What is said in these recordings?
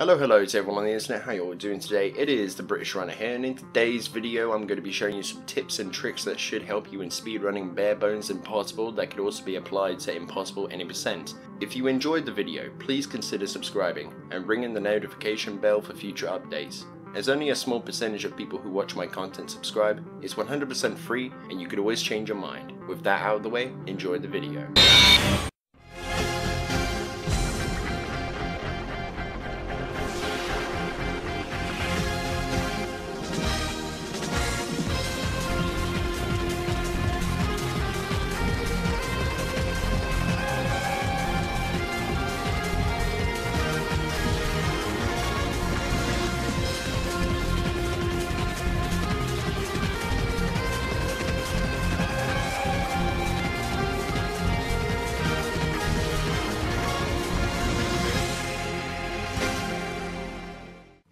Hello to everyone on the internet, how you all doing today? It is TheBritishRunner here, and in today's video I'm going to be showing you some tips and tricks that should help you in speedrunning Barebones Impossible that could also be applied to Impossible any %. If you enjoyed the video, please consider subscribing and ring in the notification bell for future updates. As only a small percentage of people who watch my content subscribe, it's 100% free and you could always change your mind. With that out of the way, enjoy the video.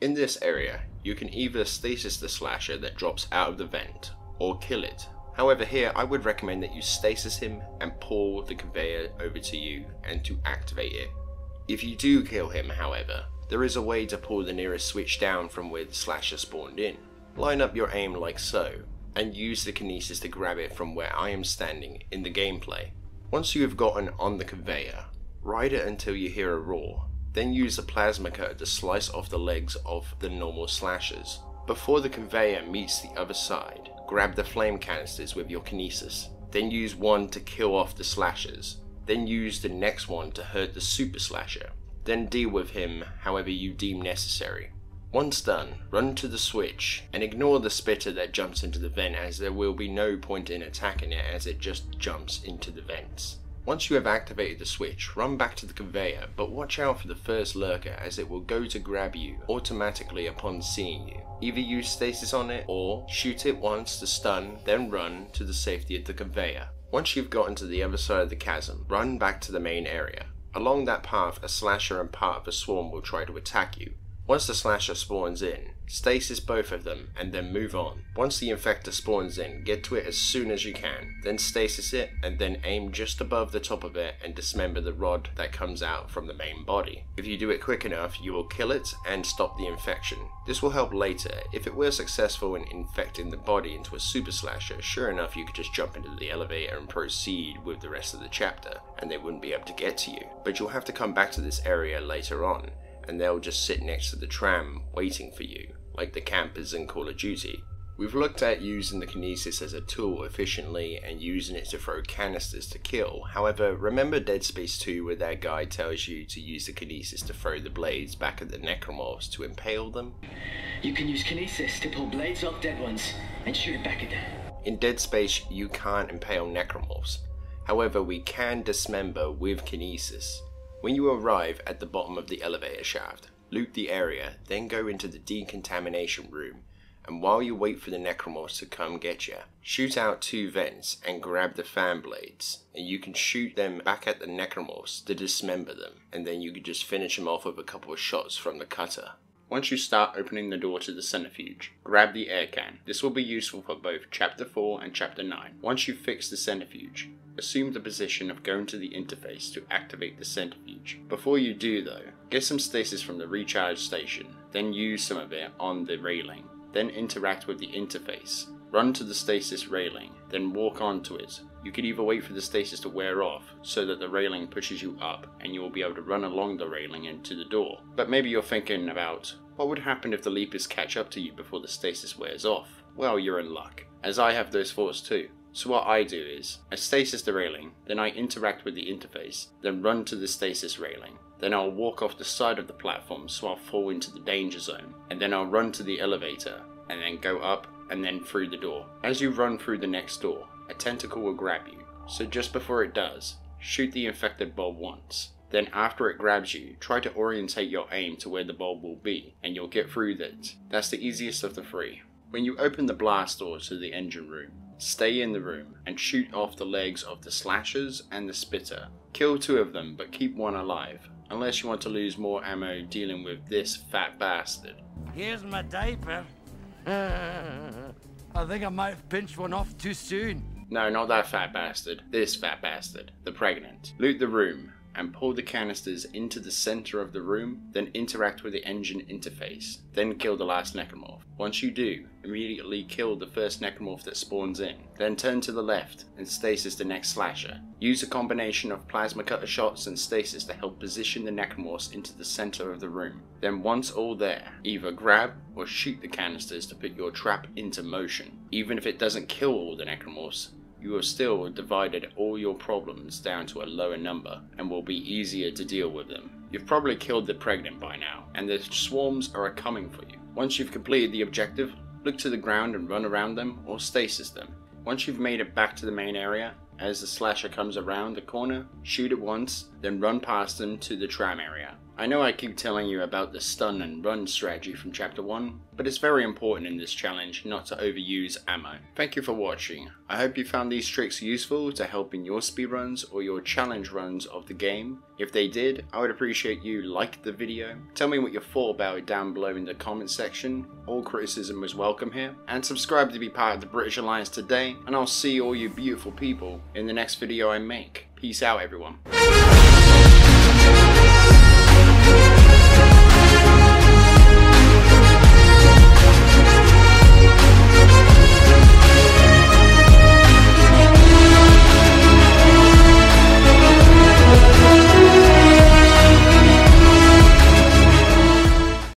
In this area, you can either stasis the slasher that drops out of the vent, or kill it. However, here I would recommend that you stasis him and pull the conveyor over to you and to activate it. If you do kill him, however, there is a way to pull the nearest switch down from where the slasher spawned in. Line up your aim like so, and use the Kinesis to grab it from where I am standing in the gameplay. Once you have gotten on the conveyor, ride it until you hear a roar. Then use the plasma cutter to slice off the legs of the normal slashers. Before the conveyor meets the other side, grab the flame canisters with your Kinesis. Then use one to kill off the slashers. Then use the next one to hurt the super slasher. Then deal with him however you deem necessary. Once done, run to the switch and ignore the spitter that jumps into the vent, as there will be no point in attacking it as it just jumps into the vents. Once you have activated the switch, run back to the conveyor, but watch out for the first lurker as it will go to grab you automatically upon seeing you. Either use stasis on it or shoot it once to stun, then run to the safety of the conveyor. Once you've gotten to the other side of the chasm, run back to the main area. Along that path, a slasher and part of a swarm will try to attack you. Once the slasher spawns in, stasis both of them and then move on. Once the infector spawns in, get to it as soon as you can, then stasis it and then aim just above the top of it and dismember the rod that comes out from the main body. If you do it quick enough, you will kill it and stop the infection. This will help later. If it were successful in infecting the body into a super slasher, sure enough you could just jump into the elevator and proceed with the rest of the chapter and they wouldn't be able to get to you. But you'll have to come back to this area later on, and they'll just sit next to the tram waiting for you, like the campers in Call of Duty. We've looked at using the Kinesis as a tool efficiently and using it to throw canisters to kill. However, remember Dead Space 2 where that guy tells you to use the Kinesis to throw the blades back at the necromorphs to impale them? You can use Kinesis to pull blades off dead ones and shoot it back at them. In Dead Space you can't impale necromorphs. However, we can dismember with Kinesis. When you arrive at the bottom of the elevator shaft, loot the area, then go into the decontamination room, and while you wait for the necromorphs to come get you, shoot out 2 vents and grab the fan blades, and you can shoot them back at the necromorphs to dismember them, and then you can just finish them off with a couple of shots from the cutter. Once you start opening the door to the centrifuge, grab the air can. This will be useful for both Chapter 4 and Chapter 9. Once you fix the centrifuge, assume the position of going to the interface to activate the centrifuge. Before you do though, get some stasis from the recharge station, then use some of it on the railing. Then interact with the interface. Run to the stasis railing, then walk onto it. You could either wait for the stasis to wear off so that the railing pushes you up and you will be able to run along the railing into the door. But maybe you're thinking about, what would happen if the leapers catch up to you before the stasis wears off? Well, you're in luck, as I have those thoughts too. So what I do is, I stasis the railing, then I interact with the interface, then run to the stasis railing. Then I'll walk off the side of the platform so I'll fall into the danger zone, and then I'll run to the elevator, and then go up and then through the door. As you run through the next door, a tentacle will grab you, so just before it does, shoot the infected bulb once. Then after it grabs you, try to orientate your aim to where the bulb will be, and you'll get through that. That's the easiest of the 3. When you open the blast door to the engine room, stay in the room and shoot off the legs of the slashers and the spitter. Kill 2 of them but keep 1 alive, unless you want to lose more ammo dealing with this fat bastard. Here's my diaper. I think I might have pinched one off too soon. No, not that fat bastard. This fat bastard. The pregnant. Loot the room and pull the canisters into the center of the room, then interact with the engine interface, then kill the last necromorph. Once you do, immediately kill the first necromorph that spawns in, then turn to the left and stasis the next slasher. Use a combination of plasma cutter shots and stasis to help position the necromorphs into the center of the room. Then once all there, either grab or shoot the canisters to put your trap into motion. Even if it doesn't kill all the necromorphs, you have still divided all your problems down to a lower number and will be easier to deal with them. You've probably killed the pregnant by now, and the swarms are coming for you. Once you've completed the objective, look to the ground and run around them or stasis them. Once you've made it back to the main area, as the slasher comes around the corner, shoot it once, then run past them to the tram area. I know I keep telling you about the stun and run strategy from chapter 1, but it's very important in this challenge not to overuse ammo. Thank you for watching. I hope you found these tricks useful to help in your speedruns or your challenge runs of the game. If they did, I would appreciate you like the video. Tell me what you thought about it down below in the comment section. All criticism is welcome here. And subscribe to be part of the British Alliance today, and I'll see all you beautiful people in the next video I make. Peace out, everyone.